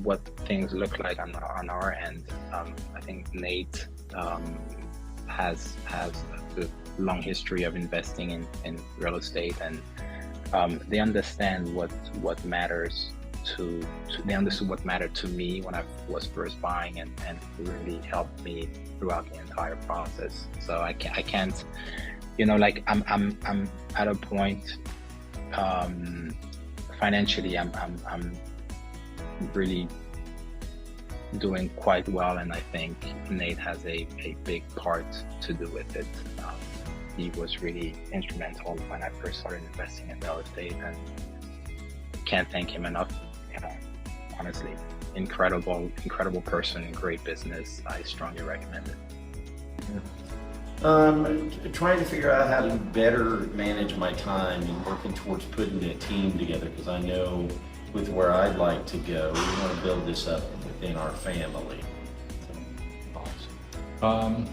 what things look like on our end. I think Nate has a long history of investing in real estate, and they understand what matters they understood what mattered to me when I was first buying, and really helped me throughout the entire process. So I can't, like I'm at a point financially, I'm really doing quite well, and I think Nate has a big part to do with it. He was really instrumental when I first started investing in real estate, and can't thank him enough. Honestly, incredible person, great business. I strongly recommend it. Trying to figure out how to better manage my time and working towards putting a team together, because I know with where I'd like to go, we want to build this up within our family. Awesome.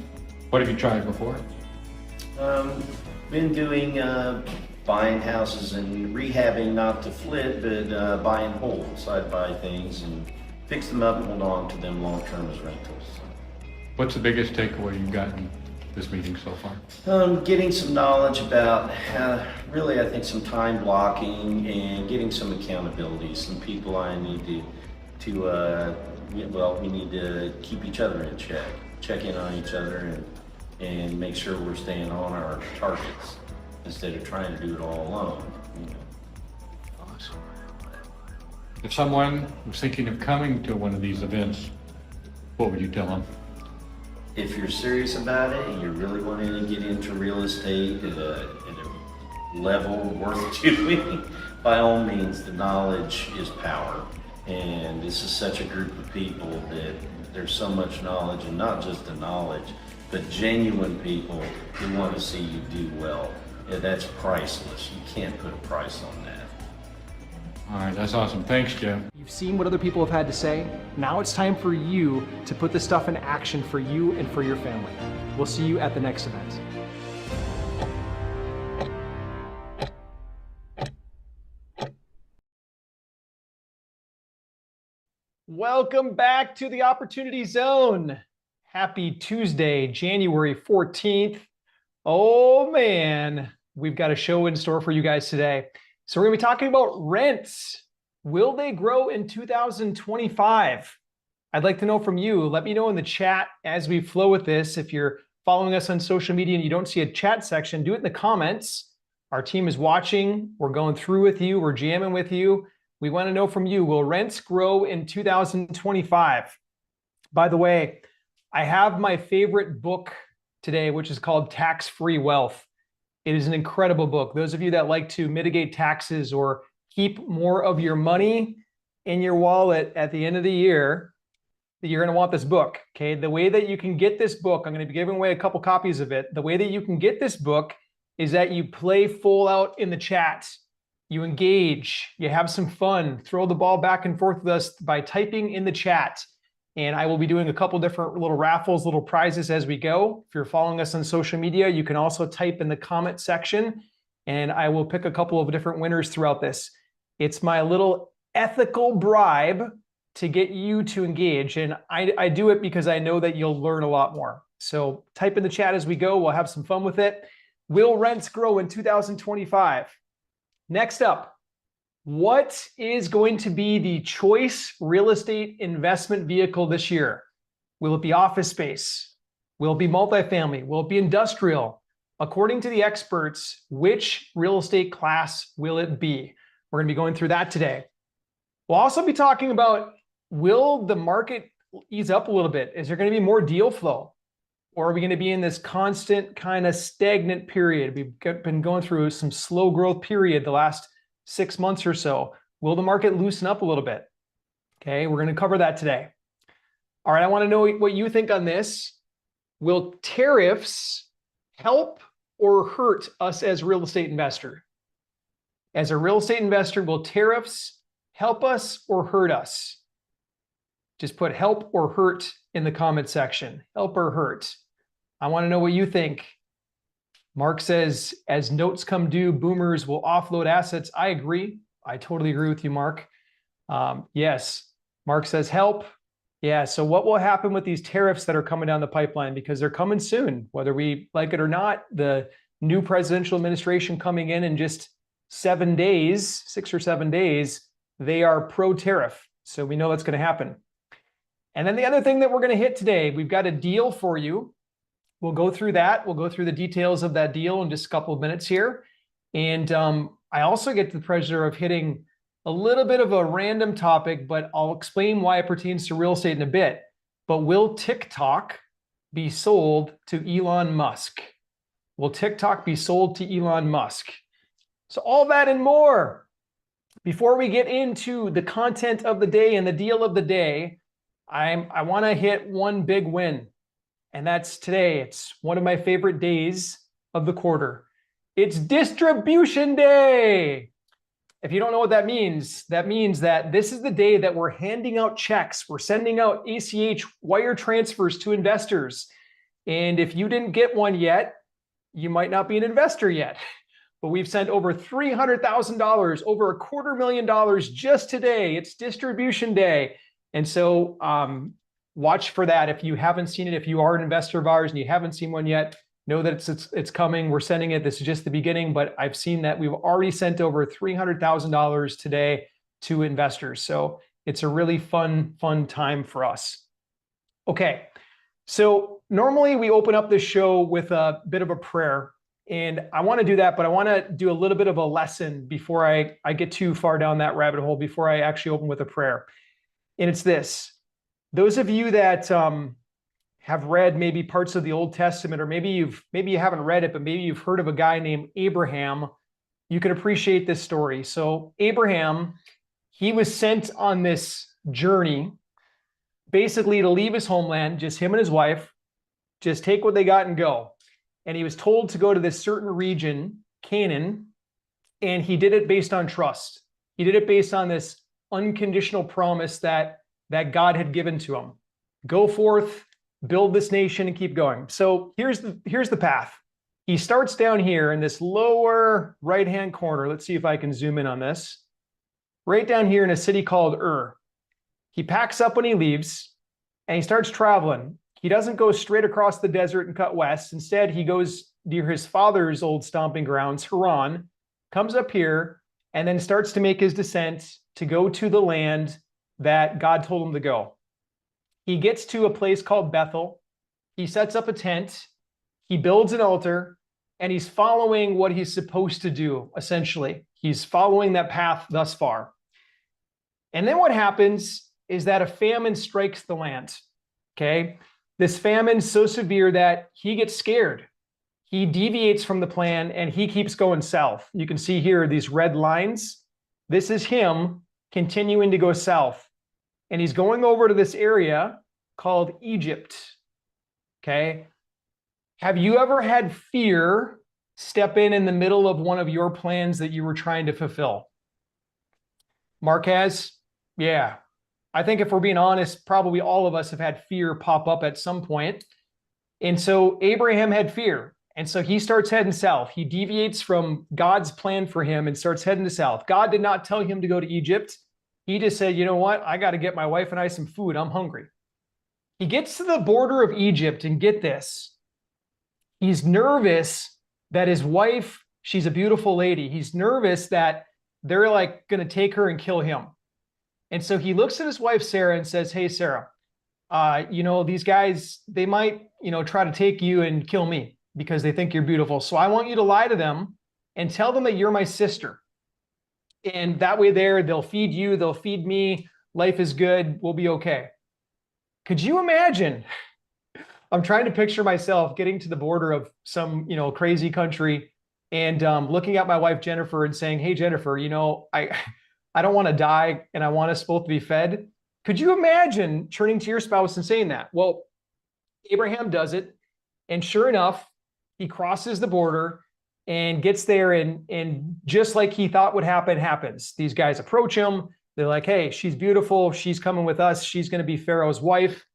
What have you tried before? Been doing buying houses and rehabbing, not to flip, but buy and hold. So I'd buy things and fix them up and hold on to them long term as rentals. What's the biggest takeaway you've gotten this meeting so far? Getting some knowledge about really, I think, some time blocking and getting some accountability. Some people I need we need to keep each other in check in on each other, and make sure we're staying on our targets instead of trying to do it all alone. Awesome. If someone was thinking of coming to one of these events, what would you tell them? If you're serious about it and you're really wanting to get into real estate at a level worth doing, by all means, the knowledge is power. And this is such a group of people that there's so much knowledge, and not just the knowledge, but genuine people who want to see you do well. Yeah, that's priceless. You can't put a price on that. All right, that's awesome. Thanks, Jeff. You've seen what other people have had to say. Now it's time for you to put this stuff in action for you and for your family. We'll see you at the next event. Welcome back to the Opportunity Zone. Happy Tuesday, January 14th. Oh man, we've got a show in store for you guys today. So we're gonna be talking about rents. Will they grow in 2025? I'd like to know from you. Let me know in the chat as we flow with this. If you're following us on social media and you don't see a chat section, do it in the comments. Our team is watching. We're going through with you. We're jamming with you. We want to know from you, will rents grow in 2025? By the way, I have my favorite book today, which is called Tax-Free Wealth. It is an incredible book. Those of you that like to mitigate taxes or keep more of your money in your wallet at the end of the year, you're going to want this book, okay? The way that you can get this book, I'm going to be giving away a couple copies of it. The way that you can get this book is that you play full out in the chat. You engage, you have some fun, throw the ball back and forth with us by typing in the chat. And I will be doing a couple different little raffles, little prizes as we go. If you're following us on social media, you can also type in the comment section, and I will pick a couple of different winners throughout this. It's my little ethical bribe to get you to engage. And I do it because I know that you'll learn a lot more. So type in the chat as we go. We'll have some fun with it. Will rents grow in 2025? Next up, what is going to be the choice real estate investment vehicle this year? Will it be office space? Will it be multifamily? Will it be industrial? According to the experts, which real estate class will it be? We're going to be going through that today. We'll also be talking about, will the market ease up a little bit? Is there going to be more deal flow? Or are we going to be in this constant kind of stagnant period? We've been going through some slow growth period the last 6 months or so. Will the market loosen up a little bit? Okay, we're going to cover that today. All right, I want to know what you think on this. Will tariffs help or hurt us as real estate investor? As a real estate investor, will tariffs help us or hurt us? Just put help or hurt in the comment section. Help or hurt. I want to know what you think. Mark says, as notes come due, boomers will offload assets. I agree. I totally agree with you, Mark. Yes, Mark says, help. Yeah, so what will happen with these tariffs that are coming down the pipeline? Because they're coming soon, whether we like it or not. The new presidential administration coming in just 7 days, 6 or 7 days, they are pro-tariff. So we know that's going to happen. And then the other thing that we're going to hit today, we've got a deal for you. We'll go through that. We'll go through the details of that deal in just a couple of minutes here. And I also get the pleasure of hitting a little bit of a random topic, but I'll explain why it pertains to real estate in a bit. But will TikTok be sold to Elon Musk? Will TikTok be sold to Elon Musk? So all that and more. Before we get into the content of the day and the deal of the day, I want to hit one big win. And that's today. It's one of my favorite days of the quarter. It's distribution day. If you don't know what that means that this is the day that we're handing out checks. We're sending out ACH wire transfers to investors. And if you didn't get one yet, you might not be an investor yet. But we've sent over $300,000, over $250,000 just today. It's distribution day. And so watch for that. If you haven't seen it, if you are an investor of ours and you haven't seen one yet, know that it's coming. We're sending it. This is just the beginning, but I've seen that we've already sent over $300,000 today to investors. So it's a really fun time for us. Okay, so normally we open up this show with a bit of a prayer, and I want to do that, but I want to do a little bit of a lesson before I get too far down that rabbit hole, before I actually open with a prayer. And it's this: those of you that have read maybe parts of the Old Testament, or maybe you haven't read it, but maybe you've heard of a guy named Abraham, you can appreciate this story. So Abraham, he was sent on this journey basically to leave his homeland, just him and his wife, just take what they got and go. And he was told to go to this certain region, Canaan, and he did it based on trust. He did it based on this unconditional promise that God had given to him. Go forth, build this nation, and keep going. So here's the path. He starts down here in this lower right-hand corner. Let's see if I can zoom in on this. Right down here in a city called Ur. He packs up when he leaves, and he starts traveling. He doesn't go straight across the desert and cut west. Instead, he goes near his father's old stomping grounds, Haran, comes up here, and then starts to make his descent to go to the land that God told him to go. He gets to a place called Bethel. He sets up a tent. He builds an altar, and he's following what he's supposed to do, essentially. He's following that path thus far. And then what happens is that a famine strikes the land, okay? This famine's so severe that he gets scared. He deviates from the plan, and he keeps going south. You can see here these red lines. This is him continuing to go south. And he's going over to this area called Egypt, okay? Have you ever had fear step in the middle of one of your plans that you were trying to fulfill? Mark has? Yeah. I think if we're being honest, probably all of us have had fear pop up at some point. And so Abraham had fear. And so he starts heading south. He deviates from God's plan for him and starts heading to south. God did not tell him to go to Egypt. He just said, you know what? I got to get my wife and I some food. I'm hungry. He gets to the border of Egypt, and get this. He's nervous that his wife, she's a beautiful lady. He's nervous that they're like going to take her and kill him. And so he looks at his wife, Sarah, and says, hey, Sarah, these guys, they might, try to take you and kill me because they think you're beautiful. So I want you to lie to them and tell them that you're my sister. And that way they'll feed you, they'll feed me. Life is good. We'll be okay. Could you imagine? I'm trying to picture myself getting to the border of some, crazy country and looking at my wife, Jennifer, and saying, hey, Jennifer, I don't want to die and I want us both to be fed. Could you imagine turning to your spouse and saying that? Well, Abraham does it. And sure enough, he crosses the border and gets there, and just like he thought would happen, happens. These guys approach him. They're like, hey, she's beautiful. She's coming with us. She's going to be Pharaoh's wife.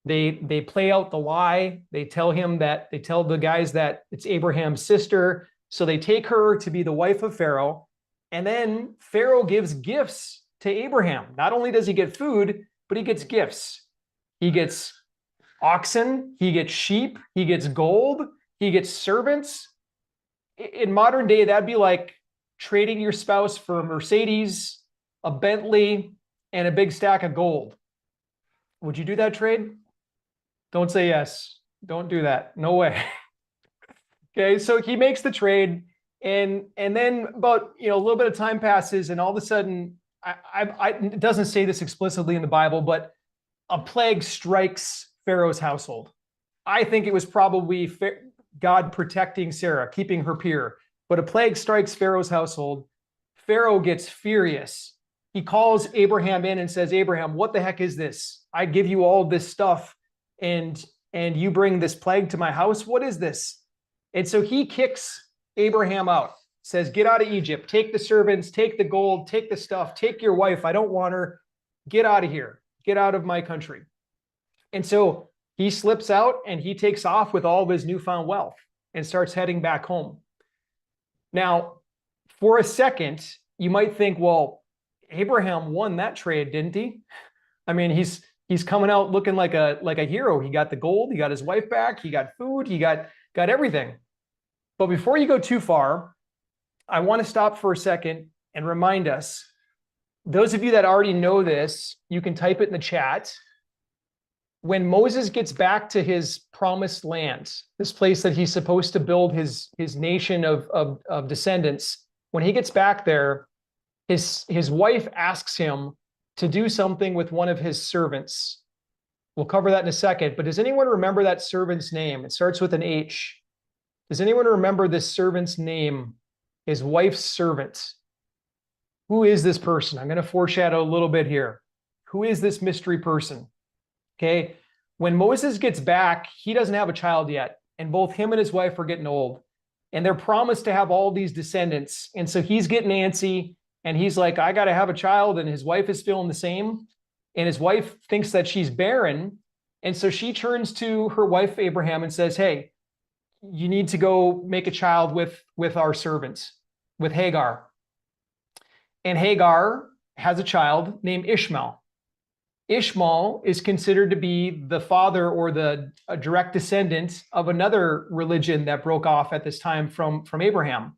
They play out the lie. They tell the guys that it's Abraham's sister. So they take her to be the wife of Pharaoh. And then Pharaoh gives gifts to Abraham. Not only does he get food, but he gets gifts. He gets oxen, he gets sheep, he gets gold, he gets servants. In modern day, that'd be like trading your spouse for a Mercedes, a Bentley, and a big stack of gold. Would you do that trade? Don't say yes. Don't do that. No way. Okay, so he makes the trade, and then about a little bit of time passes, and all of a sudden, it doesn't say this explicitly in the Bible, but a plague strikes Pharaoh's household. I think it was probably God protecting Sarah, keeping her pure. But a plague strikes Pharaoh's household. Pharaoh gets furious. He calls Abraham in and says, Abraham, what the heck is this? I give you all this stuff, and you bring this plague to my house. What is this? And so he kicks Abraham out, says, get out of Egypt, take the servants, take the gold, take the stuff, take your wife. I don't want her. Get out of here. Get out of my country. And so he slips out and he takes off with all of his newfound wealth and starts heading back home. Now, for a second, you might think, well, Abraham won that trade, didn't he? I mean, he's coming out looking like a hero. He got the gold, he got his wife back, he got food, he got everything. But before you go too far, I want to stop for a second and remind us, those of you that already know this, you can type it in the chat. When Moses gets back to his promised land, this place that he's supposed to build his nation of descendants, when he gets back there, his wife asks him to do something with one of his servants. We'll cover that in a second, but does anyone remember that servant's name? It starts with an H. Does anyone remember this servant's name? His wife's servant. Who is this person? I'm going to foreshadow a little bit here. Who is this mystery person? Okay. When Moses gets back, he doesn't have a child yet. And both him and his wife are getting old. And they're promised to have all these descendants. And so he's getting antsy. And he's like, I got to have a child. And his wife is feeling the same. And his wife thinks that she's barren. And so she turns to her wife, Abraham, and says, hey, you need to go make a child with our servants, with Hagar. And Hagar has a child named Ishmael. Ishmael is considered to be the father or a direct descendant of another religion that broke off at this time from Abraham.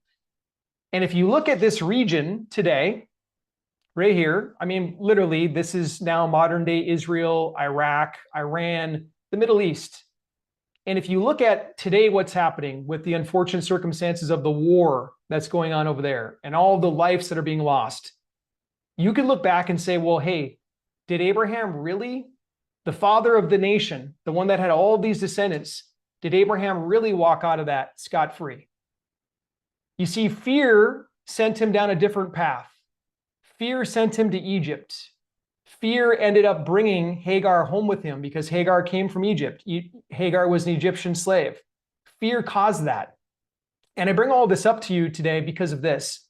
And if you look at this region today, right here, I mean, literally, this is now modern day Israel, Iraq, Iran, the Middle East. And if you look at today, what's happening with the unfortunate circumstances of the war that's going on over there and all the lives that are being lost, you could look back and say, well, hey, did Abraham really, the father of the nation, the one that had all these descendants, did Abraham really walk out of that scot-free? You see, fear sent him down a different path. Fear sent him to Egypt. Fear ended up bringing Hagar home with him because Hagar came from Egypt. Hagar was an Egyptian slave. Fear caused that. And I bring all this up to you today because of this.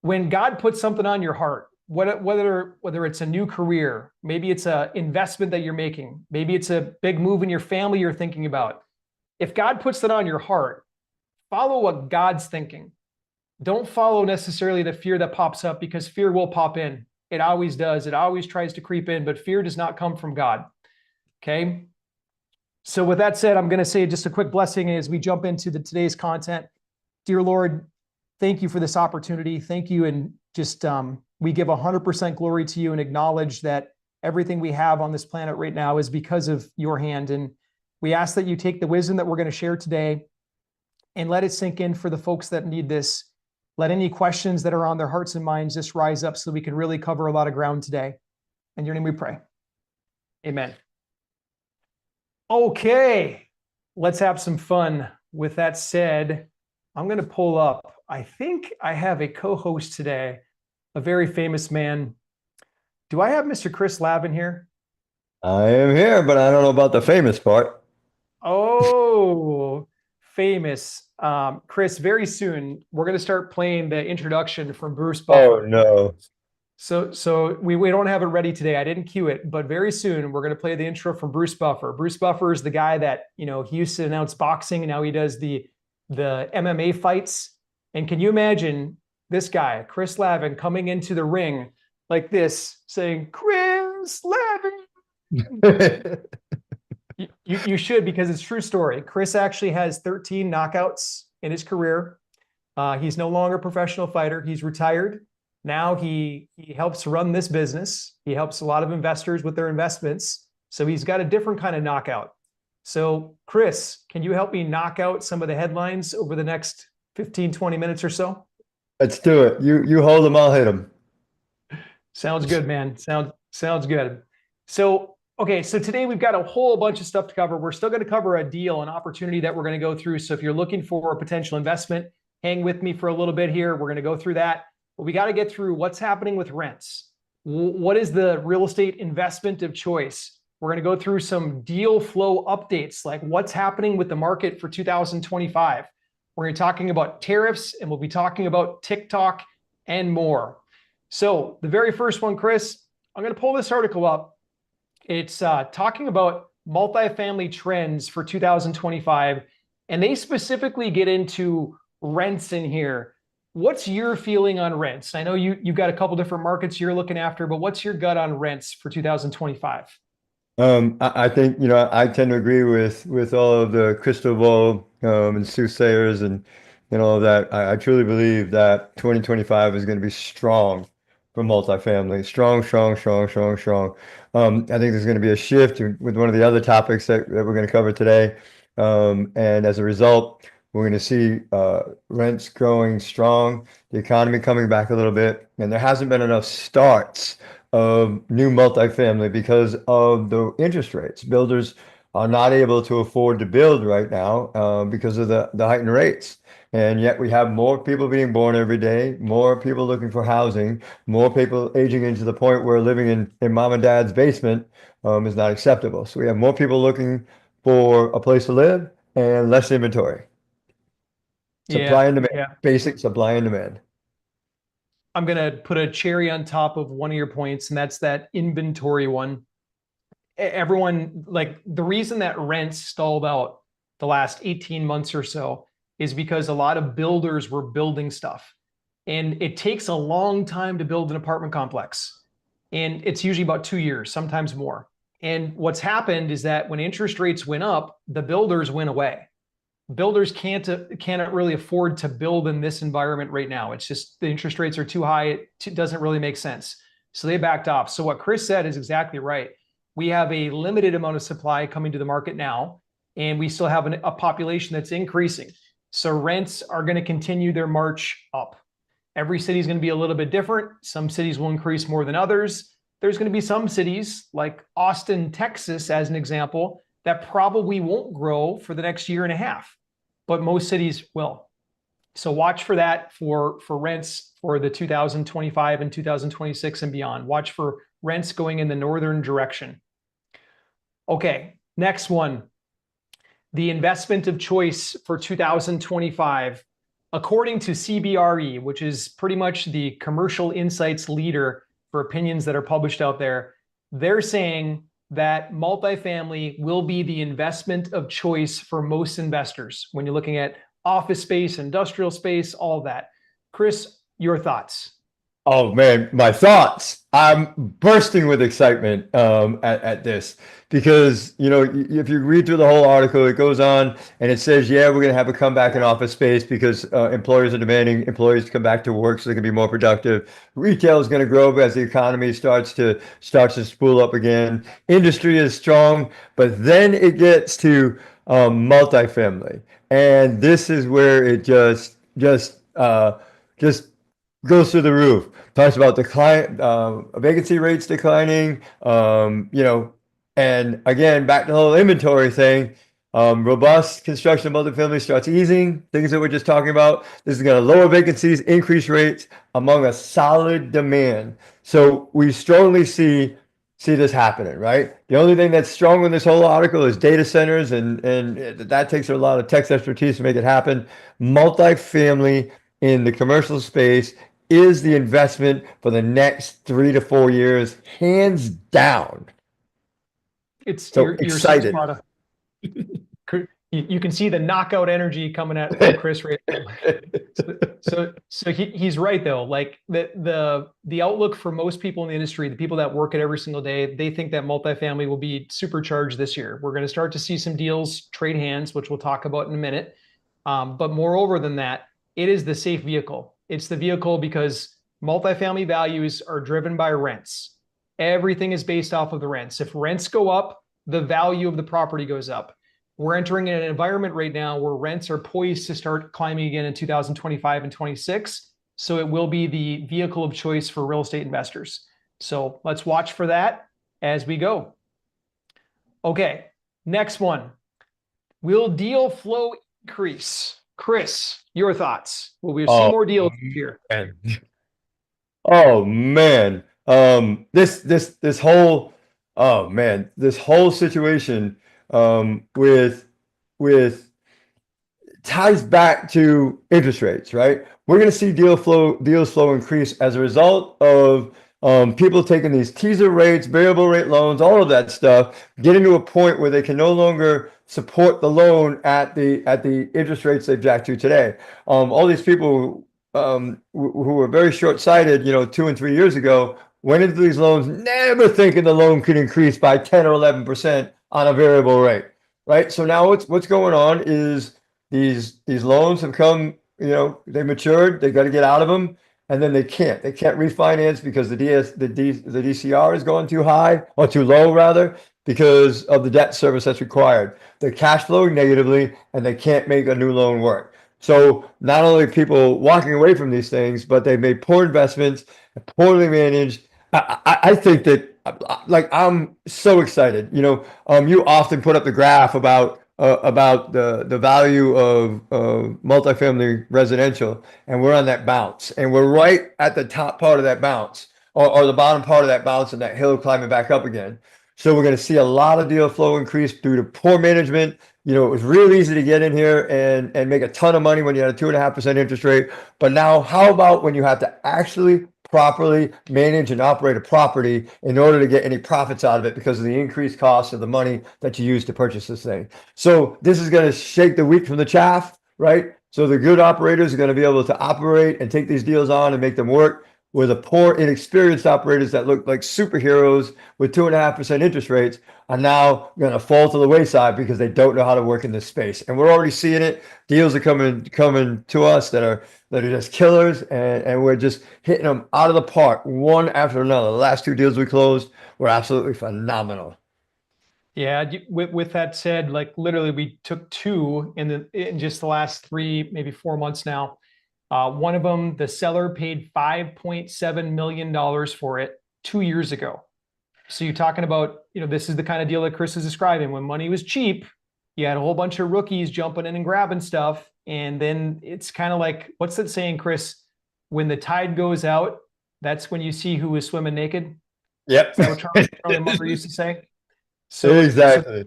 When God puts something on your heart, whether it's a new career, maybe it's an investment that you're making, maybe it's a big move in your family you're thinking about. If God puts that on your heart, follow what God's thinking. Don't follow necessarily the fear that pops up, because fear will pop in. It always does. It always tries to creep in, but fear does not come from God. Okay. So with that said, I'm going to say just a quick blessing as we jump into today's content. Dear Lord, thank you for this opportunity. Thank you. And just, we give 100% glory to you and acknowledge that everything we have on this planet right now is because of your hand. And we ask that you take the wisdom that we're going to share today and let it sink in for the folks that need this. Let any questions that are on their hearts and minds just rise up so we can really cover a lot of ground today. In your name we pray. Amen. Okay, let's have some fun. With that said, I'm going to pull up. I think I have a co-host today, a very famous man. Do I have Mr. Chris Lavin here? I am here, but I don't know about the famous part. Oh, famous. Chris, very soon, we're going to start playing the introduction from Bruce Buffer. Oh, no. So we don't have it ready today. I didn't cue it, but very soon we're going to play the intro from Bruce Buffer. Bruce Buffer is the guy that, he used to announce boxing and now he does the MMA fights. And can you imagine this guy, Chris Lavin, coming into the ring like this, saying, Chris Lavin, You should, because it's a true story. Chris actually has 13 knockouts in his career. He's no longer a professional fighter. He's retired. Now he helps run this business. He helps a lot of investors with their investments. So he's got a different kind of knockout. So Chris, can you help me knock out some of the headlines over the next 15, 20 minutes or so? Let's do it. You hold them, I'll hit them. Sounds good, man. Sounds good. So, okay, so today we've got a whole bunch of stuff to cover. We're still going to cover a deal, an opportunity that we're going to go through. So if you're looking for a potential investment, hang with me for a little bit here. We're going to go through that. But we got to get through what's happening with rents. What is the real estate investment of choice? We're going to go through some deal flow updates, like what's happening with the market for 2025. We're going to be talking about tariffs, and we'll be talking about TikTok and more. So the very first one, Chris, I'm going to pull this article up. It's talking about multifamily trends for 2025, and they specifically get into rents in here. What's your feeling on rents? I know you've got a couple different markets you're looking after, but what's your gut on rents for 2025? I think, I tend to agree with all of the crystal ball and soothsayers and all of that. I truly believe that 2025 is going to be strong for multifamily. Strong, strong, strong, strong, strong. I think there's going to be a shift with one of the other topics that we're going to cover today. And as a result, we're going to see rents growing strong, the economy coming back a little bit, and there hasn't been enough starts of new multifamily because of the interest rates. Builders are not able to afford to build right now because of the heightened rates. And yet we have more people being born every day, more people looking for housing, more people aging into the point where living in mom and dad's basement is not acceptable. So we have more people looking for a place to live and less inventory. Supply and demand, basic supply and demand. I'm going to put a cherry on top of one of your points, and that's that inventory one. Everyone, like, the reason that rents stalled out the last 18 months or so is because a lot of builders were building stuff. And it takes a long time to build an apartment complex. And it's usually about 2 years, sometimes more. And what's happened is that when interest rates went up, the builders went away. Builders cannot really afford to build in this environment right now. It's just the interest rates are too high. It doesn't really make sense. So they backed off. So what Chris said is exactly right. We have a limited amount of supply coming to the market now, and we still have a population that's increasing. So rents are going to continue their march up. Every city is going to be a little bit different. Some cities will increase more than others. There's going to be some cities like Austin, Texas, as an example, that probably won't grow for the next year and a half, but most cities will. So watch for that for rents for the 2025 and 2026 and beyond. Watch for rents going in the northern direction. Okay, next one. The investment of choice for 2025, according to CBRE, which is pretty much the commercial insights leader for opinions that are published out there, they're saying that multifamily will be the investment of choice for most investors when you're looking at office space, industrial space, all that. Chris, your thoughts? Oh man, my thoughts. I'm bursting with excitement at this because, if you read through the whole article, it goes on and it says, yeah, we're going to have a comeback in office space because employers are demanding employees to come back to work so they can be more productive. Retail is going to grow as the economy starts to spool up again. Industry is strong, but then it gets to multifamily, and this is where it just goes through the roof. Talks about vacancy rates declining, and again, back to the whole inventory thing. Robust construction of multifamily starts easing, things that we're just talking about. This is going to lower vacancies, increase rates among a solid demand. So we strongly see this happening, right? The only thing that's strong in this whole article is data centers, and that takes a lot of tech expertise to make it happen. Multifamily in the commercial space is the investment for the next 3 to 4 years, hands down. It's so you're excited. So You can see the knockout energy coming at from Chris right now. So he's right though. Like the outlook for most people in the industry, the people that work it every single day, they think that multifamily will be supercharged this year. We're going to start to see some deals trade hands, which we'll talk about in a minute. But moreover than that, it is the safe vehicle. It's the vehicle because multifamily values are driven by rents. Everything is based off of the rents. If rents go up, the value of the property goes up. We're entering in an environment right now where rents are poised to start climbing again in 2025 and 26. So it will be the vehicle of choice for real estate investors. So let's watch for that as we go. Okay, next one. Will deal flow increase? Chris, your thoughts? Will we see more deals here? Oh man. This whole situation with ties back to interest rates, right? We're going to see deals flow increase as a result of people taking these teaser rates, variable rate loans, all of that stuff, getting to a point where they can no longer support the loan at the interest rates they've jacked to today. All these people who were very short-sighted, 2 and 3 years ago, went into these loans never thinking the loan could increase by 10 or 11% on a variable rate, right? So now what's going on is these loans have come, they matured, they got to get out of them, and then they can't refinance because the DCR is going too high or too low rather because of the debt service that's required. They're cash flowing negatively and they can't make a new loan work. So not only people walking away from these things, but they've made poor investments, poorly managed. I think that, like, I'm so excited. You often put up the graph about the value of multifamily residential, and we're on that bounce, and we're right at the top part of that bounce, or the bottom part of that bounce, and that hill climbing back up again. So we're going to see a lot of deal flow increase due to poor management. It was real easy to get in here and make a ton of money when you had a 2.5% interest rate. But now, how about when you have to actually properly manage and operate a property in order to get any profits out of it because of the increased cost of the money that you use to purchase this thing? So this is going to shake the wheat from the chaff, right? So the good operators are going to be able to operate and take these deals on and make them work, where the poor, inexperienced operators that look like superheroes with 2.5% interest rates are now going to fall to the wayside because they don't know how to work in this space. And we're already seeing it. Deals are coming to us that are just killers, and we're just hitting them out of the park, one after another. The last 2 deals we closed were absolutely phenomenal. Yeah, with that said, like literally we took 2 in just the last 3, maybe 4 months now. One of them, the seller paid $5.7 million for it 2 years ago. So you're talking about, this is the kind of deal that Chris is describing. When money was cheap, you had a whole bunch of rookies jumping in and grabbing stuff. And then it's kind of like, what's that saying, Chris? When the tide goes out, that's when you see who is swimming naked. Yep. Is that what Charlie Munger used to say? So exactly.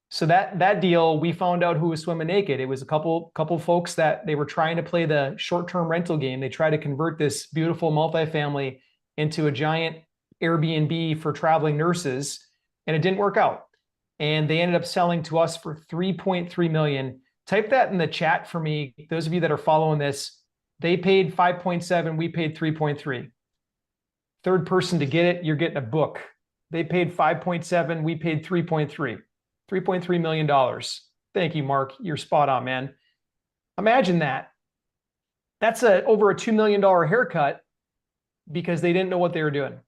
So that deal, we found out who was swimming naked. It was a couple folks that they were trying to play the short-term rental game. They tried to convert this beautiful multifamily into a giant Airbnb for traveling nurses, and it didn't work out. And they ended up selling to us for $3.3 million. Type that in the chat for me. Those of you that are following this, they paid 5.7, we paid 3.3. Third person to get it, you're getting a book. They paid 5.7, we paid 3.3. $3.3 million. Thank you, Mark. You're spot on, man. Imagine that. That's over a $2 million haircut because they didn't know what they were doing.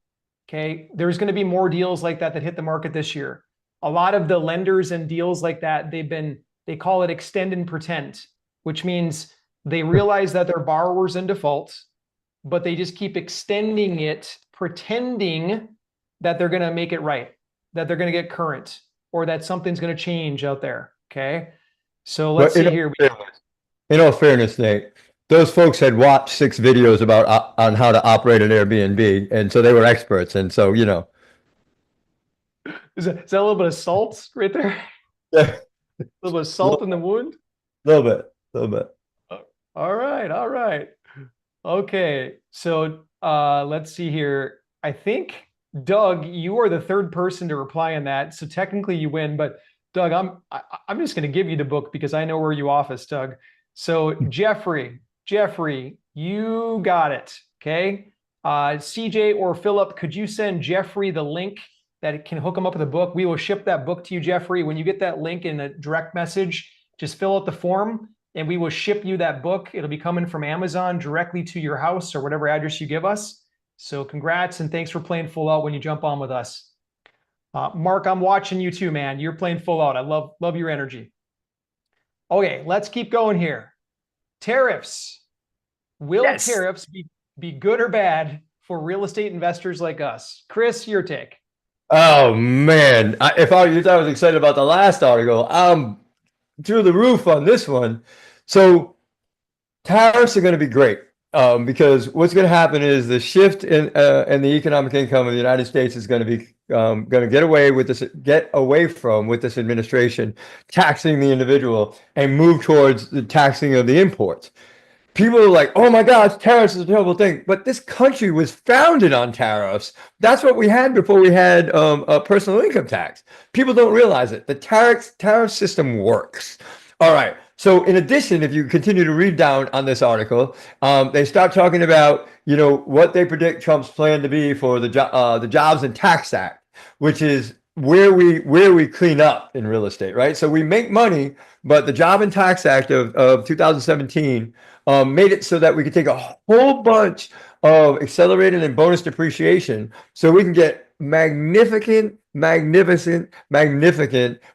Okay. There's going to be more deals like that hit the market this year. A lot of the lenders and deals like that, they call it extend and pretend, which means they realize that their borrower's in default, but they just keep extending it, pretending that they're going to make it right, that they're going to get current, or that something's going to change out there. Okay. So let's see here. In all fairness, Nate, those folks had watched 6 videos about on how to operate an Airbnb, and so they were experts. And so, is that a little bit of salt right there? Yeah. A little bit of salt in the wound? A little bit. All right. Okay. So let's see here. I think, Doug, you are the third person to reply on that. So technically you win, but Doug, I'm just going to give you the book because I know where you office, Doug. So Jeffrey, you got it. Okay. CJ or Philip, could you send Jeffrey the link that can hook him up with a book? We will ship that book to you, Jeffrey. When you get that link in a direct message, just fill out the form and we will ship you that book. It'll be coming from Amazon directly to your house or whatever address you give us. So congrats and thanks for playing full out when you jump on with us. Mark, I'm watching you too, man. You're playing full out. I love your energy. Okay, let's keep going here. Tariffs. Will tariffs be good or bad for real estate investors like us? Chris, your take. Oh man, you thought I was excited about the last article, I'm through the roof on this one. So tariffs are going to be great because what's going to happen is the shift in the economic income of the United States is going to be going to get away from with this administration taxing the individual and move towards the taxing of the imports. People are like, oh my gosh, tariffs is a terrible thing. But this country was founded on tariffs. That's what we had before we had a personal income tax. People don't realize it. The tariff system works. All right. So in addition, if you continue to read down on this article, they start talking about, what they predict Trump's plan to be for the Jobs and Tax Act, which is where we clean up in real estate, right? So we make money, but the Job and Tax Act of 2017 made it so that we could take a whole bunch of accelerated and bonus depreciation so we can get magnificent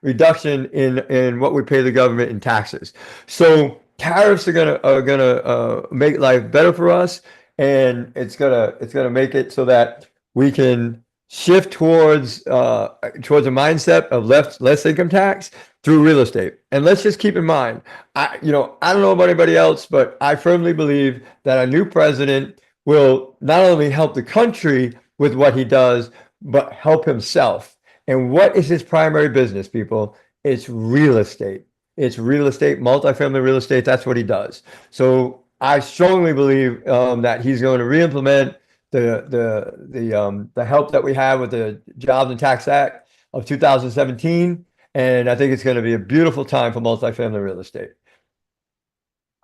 reduction in what we pay the government in taxes. So tariffs are gonna make life better for us, and it's gonna make it so that we can shift towards a mindset of less income tax through real estate. And let's just keep in mind, I don't know about anybody else, but I firmly believe that a new president will not only help the country with what he does, but help himself. And what is his primary business, people? It's real estate. It's real estate, multifamily real estate. That's what he does. So I strongly believe that he's going to re-implement the help that we have with the Jobs and Tax Act of 2017. And I think it's going to be a beautiful time for multifamily real estate.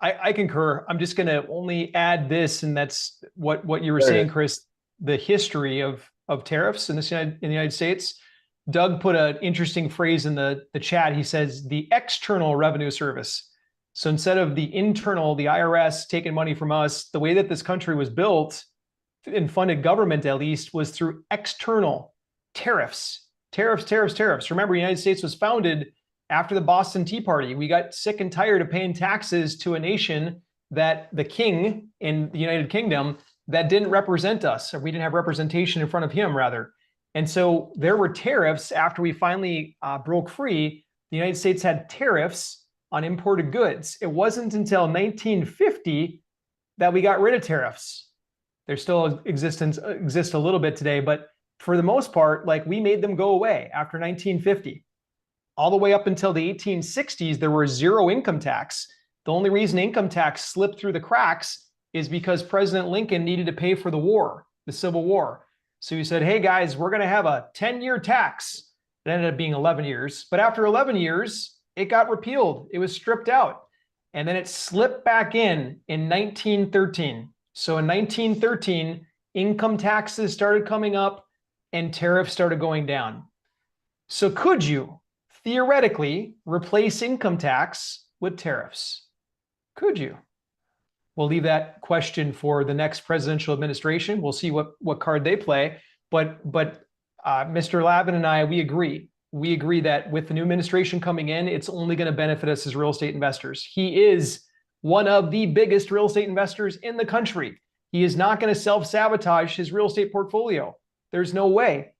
I concur. I'm just going to only add this, and that's what you were saying, Chris, the history of tariffs in the United States. Doug put an interesting phrase in the chat. He says the external revenue service. So instead of the internal, the IRS taking money from us, the way that this country was built and funded government at least was through external tariffs. Remember, the United States was founded after the Boston Tea Party. We got sick and tired of paying taxes to a nation that the king in the United Kingdom that didn't represent us, or we didn't have representation in front of him, rather. And so there were tariffs after we finally broke free. The United States had tariffs on imported goods. It wasn't until 1950 that we got rid of tariffs. They still exist a little bit today, but for the most part, we made them go away after 1950. All the way up until the 1860s, there was zero income tax. The only reason income tax slipped through the cracks is because President Lincoln needed to pay for the war, the Civil War. So he said, hey guys, we're going to have a 10-year tax. It ended up being 11 years. But after 11 years, it got repealed. It was stripped out. And then it slipped back in 1913. So in 1913, income taxes started coming up and tariffs started going down. So could you theoretically replace income tax with tariffs? Could you? We'll leave that question for the next presidential administration. We'll see what card they play. But Mr. Lavin and I, we agree. We agree that with the new administration coming in, it's only going to benefit us as real estate investors. He is one of the biggest real estate investors in the country. He is not going to self-sabotage his real estate portfolio. There's no way.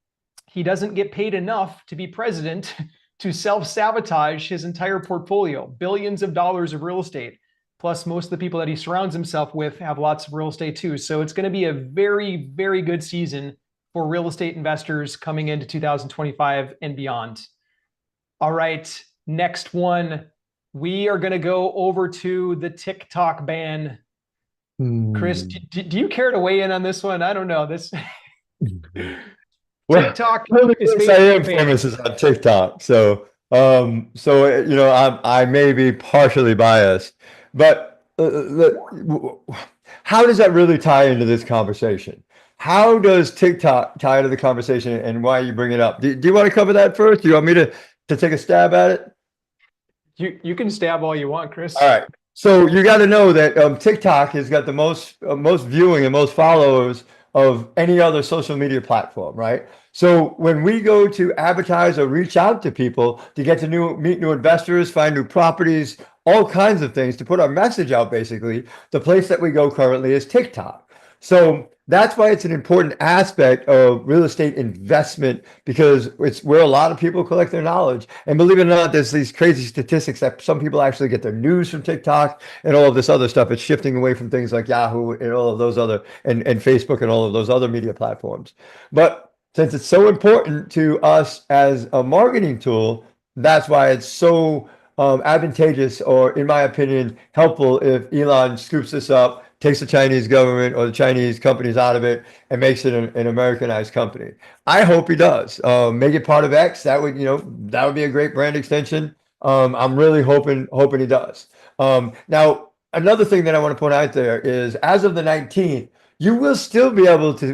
He doesn't get paid enough to be president to self-sabotage his entire portfolio, billions of dollars of real estate. Plus, most of the people that he surrounds himself with have lots of real estate too. So it's going to be a very, very good season for real estate investors coming into 2025 and beyond. All right, next one. We are going to go over to the TikTok ban. Chris, do you care to weigh in on this one? I don't know. Well, TikTok the only is place I am famous is on TikTok. So So I may be partially biased, but how does that really tie into this conversation? How does TikTok tie into the conversation, and why you bring it up? Do you want to cover that first? Do you want me to take a stab at it? You can stab all you want, Chris. All right. So you got to know that TikTok has got the most viewing and most followers of any other social media platform, right? So when we go to advertise or reach out to people to get to meet new investors, find new properties, all kinds of things to put our message out, basically, the place that we go currently is TikTok. So that's why it's an important aspect of real estate investment, because it's where a lot of people collect their knowledge. And believe it or not, there's these crazy statistics that some people actually get their news from TikTok and all of this other stuff. It's shifting away from things like Yahoo and all of those other, and Facebook and all of those other media platforms. But since it's so important to us as a marketing tool, that's why it's so advantageous, or in my opinion, helpful, if Elon scoops this up, takes the Chinese government or the Chinese companies out of it, and makes it an Americanized company. I hope he does. Make it part of X. That would be a great brand extension. I'm really hoping he does. Now, another thing that I want to point out there is, as of the 19th, you will still be able to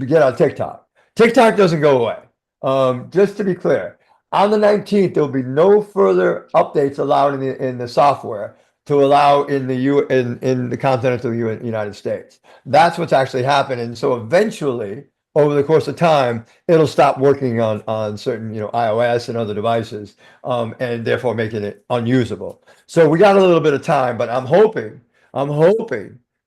get on TikTok. TikTok doesn't go away. Just to be clear, on the 19th, there will be no further updates allowed in the software to allow in the continental United States. That's what's actually happened. And so eventually, over the course of time, it'll stop working on certain iOS and other devices, and therefore making it unusable. So we got a little bit of time, but I'm hoping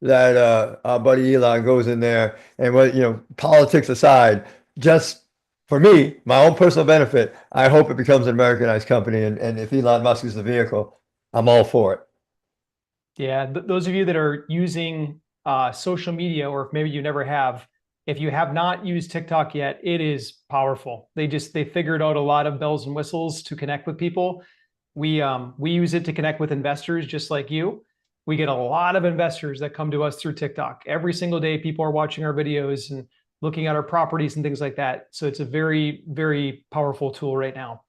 that our buddy Elon goes in there, and politics aside, just for me, my own personal benefit, I hope it becomes an Americanized company. And if Elon Musk is the vehicle, I'm all for it. Yeah, those of you that are using social media, or if maybe you never have, if you have not used TikTok yet, it is powerful. They figured out a lot of bells and whistles to connect with people. We use it to connect with investors just like you. We get a lot of investors that come to us through TikTok. Every single day, people are watching our videos and looking at our properties and things like that. So it's a very, very powerful tool right now.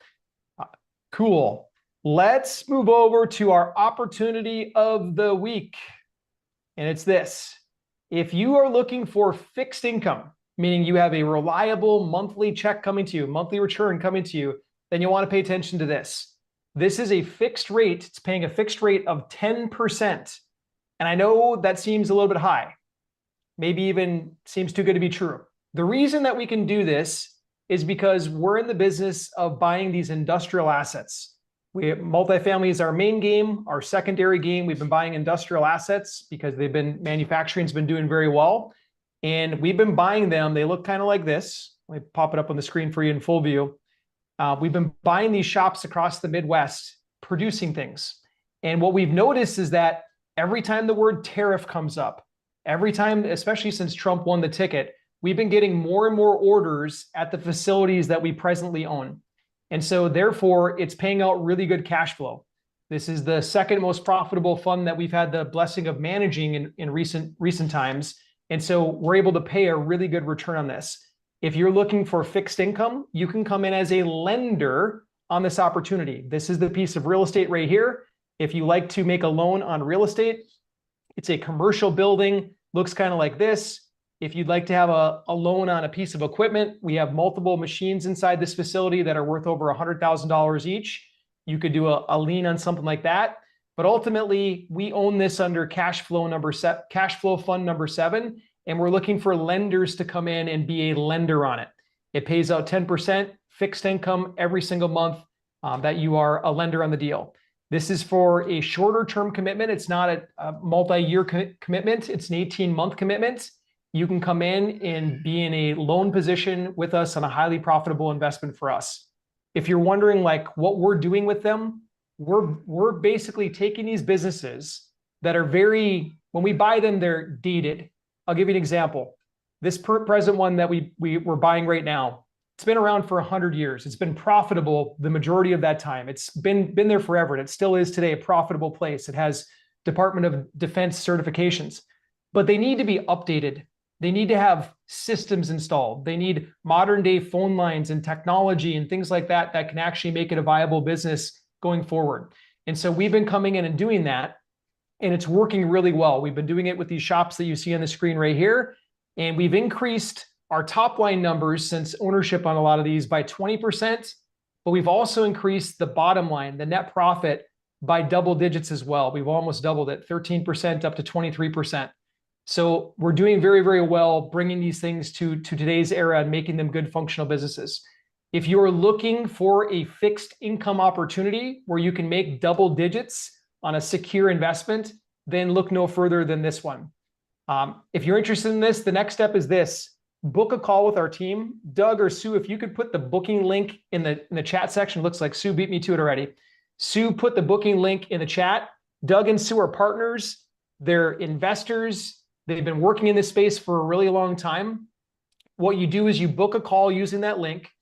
Cool. Let's move over to our opportunity of the week. And it's this. If you are looking for fixed income, meaning you have a reliable monthly check coming to you, monthly return coming to you, then you want to pay attention to this. This is a fixed rate. It's paying a fixed rate of 10%. And I know that seems a little bit high. Maybe even seems too good to be true. The reason that we can do this is because we're in the business of buying these industrial assets. Multifamily is our main game. Our secondary game, we've been buying industrial assets because manufacturing's been doing very well. And we've been buying them. They look kind of like this. Let me pop it up on the screen for you in full view. We've been buying these shops across the Midwest, producing things. And what we've noticed is that every time the word tariff comes up, every time, especially since Trump won the ticket, we've been getting more and more orders at the facilities that we presently own. And so therefore, it's paying out really good cash flow. This is the second most profitable fund that we've had the blessing of managing in recent times. And so we're able to pay a really good return on this. If you're looking for fixed income, you can come in as a lender on this opportunity. This is the piece of real estate right here. If you like to make a loan on real estate, it's a commercial building, looks kind of like this. If you'd like to have a loan on a piece of equipment, we have multiple machines inside this facility that are worth over $100,000 each. You could do a lien on something like that. But ultimately, we own this under cash flow fund number 7, and we're looking for lenders to come in and be a lender on it. It pays out 10% fixed income every single month that you are a lender on the deal. This is for a shorter term commitment. It's not a multi-year commitment. It's an 18-month commitment. You can come in and be in a loan position with us on a highly profitable investment for us. If you're wondering like what we're doing with them, we're basically taking these businesses that are when we buy them, they're dated. I'll give you an example. This present one that we're buying right now, it's been around for 100 years. It's been profitable the majority of that time. It's been there forever, and it still is today a profitable place. It has Department of Defense certifications, but they need to be updated. They need to have systems installed. They need modern day phone lines and technology and things like that that can actually make it a viable business going forward. And so we've been coming in and doing that, and it's working really well. We've been doing it with these shops that you see on the screen right here. And we've increased our top line numbers since ownership on a lot of these by 20%, but we've also increased the bottom line, the net profit, by double digits as well. We've almost doubled it, 13% up to 23%. So we're doing very, very well bringing these things to today's era and making them good functional businesses. If you're looking for a fixed income opportunity where you can make double digits on a secure investment, then look no further than this one. If you're interested in this, the next step is this: book a call with our team. Doug or Sue, if you could put the booking link in the chat section. Looks like Sue beat me to it already. Sue put the booking link in the chat. Doug and Sue are partners. They're investors. They've been working in this space for a really long time. What you do is you book a call using that link.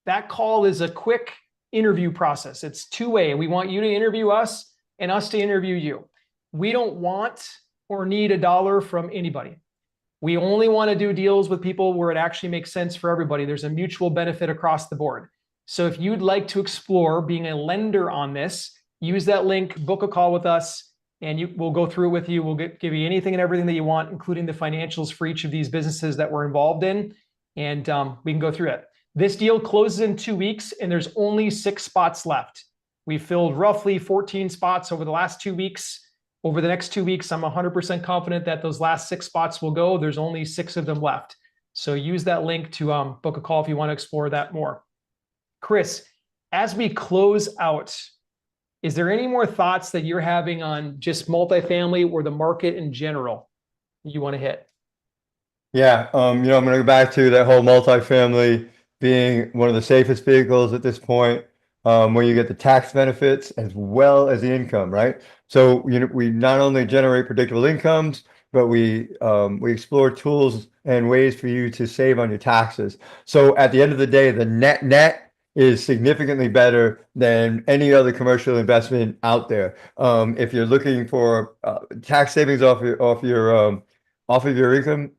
That call is a quick interview process. It's two-way. We want you to interview us and us to interview you. We don't want or need $1 from anybody. We only want to do deals with people where it actually makes sense for everybody. There's a mutual benefit across the board. So if you'd like to explore being a lender on this, use that link, book a call with us, and we'll go through it with you. We'll give you anything and everything that you want, including the financials for each of these businesses that we're involved in, and we can go through it. This deal closes in 2 weeks, and there's only 6 spots left. We filled roughly 14 spots over the last 2 weeks. Over the next 2 weeks, I'm 100% confident that those last 6 spots will go. There's only 6 of them left. So use that link to book a call if you want to explore that more. Chris, as we close out, is there any more thoughts that you're having on just multifamily or the market in general you want to hit? Yeah, I'm going to go back to that whole multifamily being one of the safest vehicles at this point, where you get the tax benefits as well as the income, right? So we not only generate predictable incomes, but we explore tools and ways for you to save on your taxes. So at the end of the day, the net is significantly better than any other commercial investment out there. If you're looking for tax savings off of your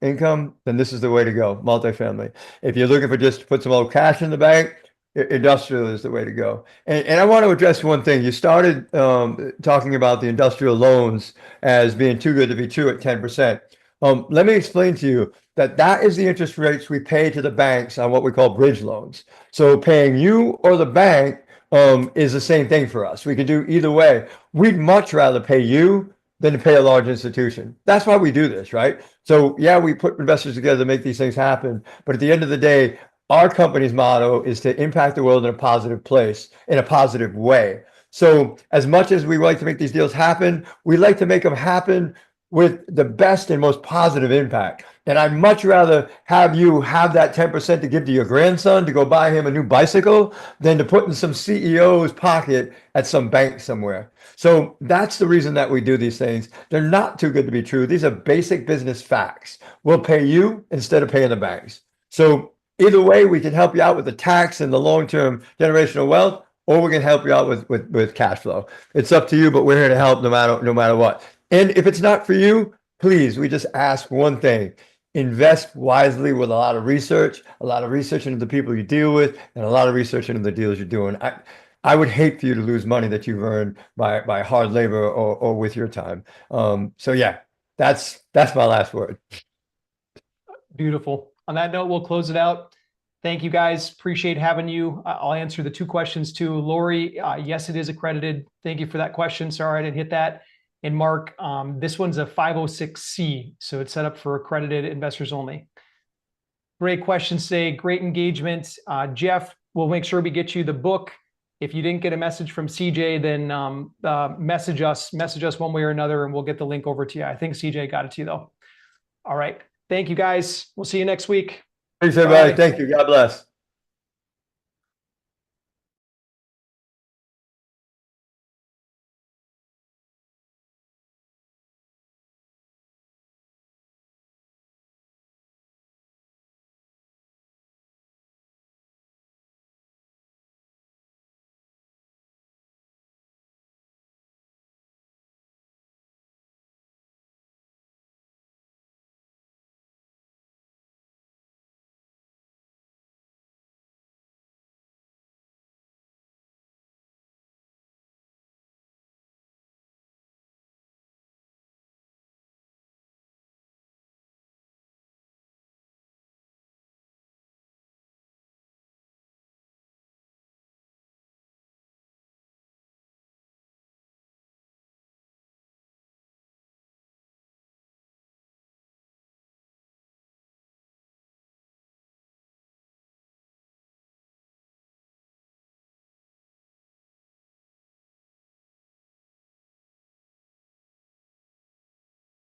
income, then this is the way to go, multifamily. If you're looking for just to put some old cash in the bank, industrial is the way to go. And I want to address one thing. You started talking about the industrial loans as being too good to be true at 10%. Let me explain to you that is the interest rates we pay to the banks on what we call bridge loans. So paying you or the bank is the same thing for us. We can do either way. We'd much rather pay you than to pay a large institution. That's why we do this, right? So yeah, we put investors together to make these things happen. But at the end of the day, our company's motto is to impact the world in a positive place, in a positive way. So as much as we like to make these deals happen, we like to make them happen with the best and most positive impact. And I'd much rather have you have that 10% to give to your grandson to go buy him a new bicycle than to put in some CEO's pocket at some bank somewhere. So that's the reason that we do these things. They're not too good to be true. These are basic business facts. We'll pay you instead of paying the banks. So either way, we can help you out with the tax and the long-term generational wealth, or we can help you out with cash flow. It's up to you, but we're here to help no matter what. And if it's not for you, please, we just ask one thing: invest wisely with a lot of research into the people you deal with, and a lot of research into the deals you're doing. I would hate for you to lose money that you've earned by hard labor or with your time. So yeah, that's my last word. Beautiful. On that note, we'll close it out. Thank you guys. Appreciate having you. I'll answer the 2 questions too. Lori, yes, it is accredited. Thank you for that question. Sorry, I didn't hit that. And Mark, this one's a 506C, so it's set up for accredited investors only. Great questions today, great engagement. Jeff, we'll make sure we get you the book. If you didn't get a message from CJ, then message us one way or another, and we'll get the link over to you. I think CJ got it to you though. All right. Thank you guys. We'll see you next week. Thanks everybody. Bye. Thank you. God bless.